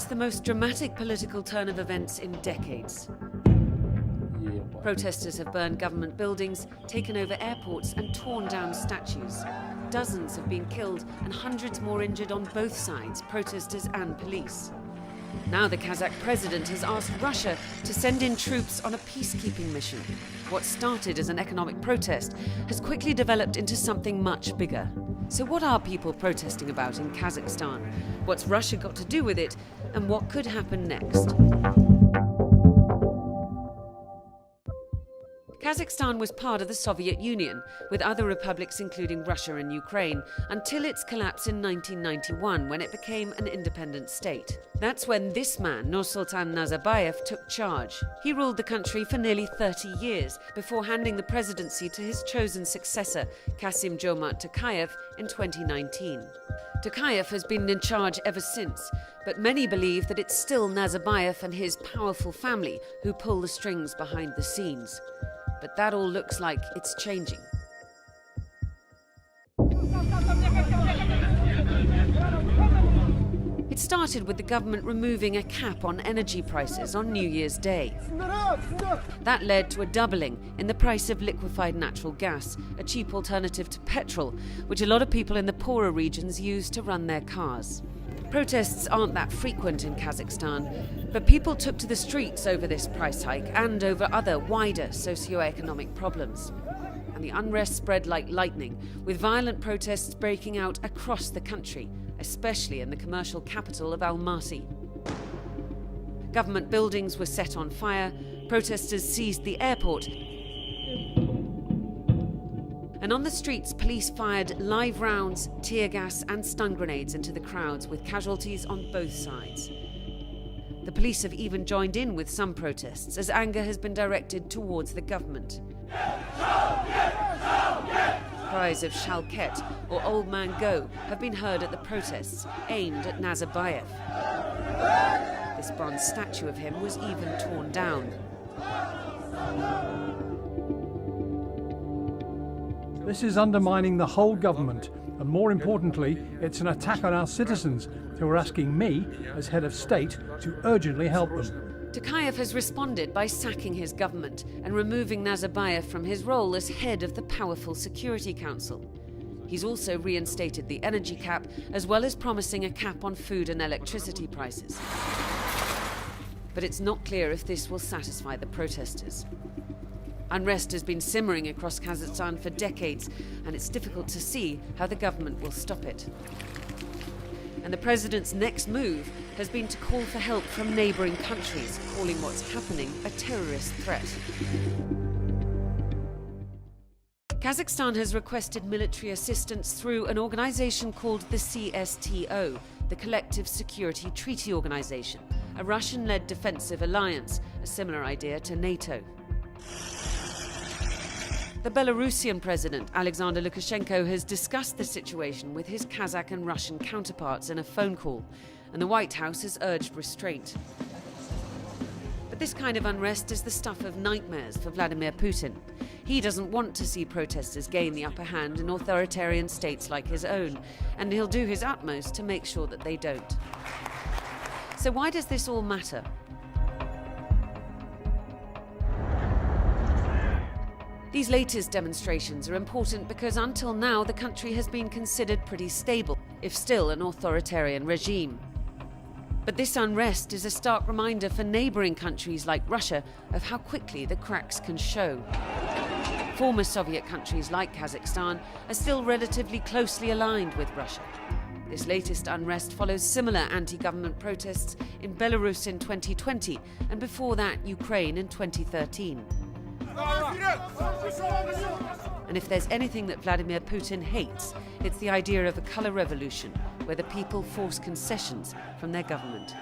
It's the most dramatic political turn of events in decades. Protesters have burned government buildings, taken over airports and torn down statues. Dozens have been killed and hundreds more injured on both sides, protesters and police. Now the Kazakh president has asked Russia to send in troops on a peacekeeping mission. What started as an economic protest has quickly developed into something much bigger. So what are people protesting about in Kazakhstan? What's Russia got to do with it? And what could happen next? Kazakhstan was part of the Soviet Union, with other republics including Russia and Ukraine, until its collapse in 1991, when it became an independent state. That's when this man, Nursultan Nazarbayev, took charge. He ruled the country for nearly 30 years, before handing the presidency to his chosen successor, Kassym-Jomart Tokayev, in 2019. Tokayev has been in charge ever since, but many believe that it's still Nazarbayev and his powerful family who pull the strings behind the scenes. But that all looks like it's changing. It started with the government removing a cap on energy prices on New Year's Day. That led to a doubling in the price of liquefied natural gas, a cheap alternative to petrol, which a lot of people in the poorer regions use to run their cars. Protests aren't that frequent in Kazakhstan, but people took to the streets over this price hike and over other wider socio-economic problems. And the unrest spread like lightning, with violent protests breaking out across the country, especially in the commercial capital of Almaty. Government buildings were set on fire, protesters seized the airport, and on the streets, police fired live rounds, tear gas and stun grenades into the crowds, with casualties on both sides. The police have even joined in with some protests, as anger has been directed towards the government. Cries of Shalket, or Old Man Go, have been heard at the protests, aimed at Nazarbayev. This bronze statue of him was even torn down. This is undermining the whole government, and more importantly, it's an attack on our citizens who are asking me, as head of state, to urgently help them. Tokayev has responded by sacking his government and removing Nazarbayev from his role as head of the powerful Security Council. He's also reinstated the energy cap, as well as promising a cap on food and electricity prices. But it's not clear if this will satisfy the protesters. Unrest has been simmering across Kazakhstan for decades, and it's difficult to see how the government will stop it. And the president's next move has been to call for help from neighbouring countries, calling what's happening a terrorist threat. Kazakhstan has requested military assistance through an organisation called the CSTO, the Collective Security Treaty Organisation, a Russian-led defensive alliance, a similar idea to NATO. The Belarusian president, Alexander Lukashenko, has discussed the situation with his Kazakh and Russian counterparts in a phone call, and the White House has urged restraint. But this kind of unrest is the stuff of nightmares for Vladimir Putin. He doesn't want to see protesters gain the upper hand in authoritarian states like his own, and he'll do his utmost to make sure that they don't. So why does this all matter? These latest demonstrations are important because until now the country has been considered pretty stable, if still an authoritarian regime. But this unrest is a stark reminder for neighbouring countries like Russia of how quickly the cracks can show. Former Soviet countries like Kazakhstan are still relatively closely aligned with Russia. This latest unrest follows similar anti-government protests in Belarus in 2020, and before that Ukraine in 2013. And if there's anything that Vladimir Putin hates, it's the idea of a colour revolution, where the people force concessions from their government.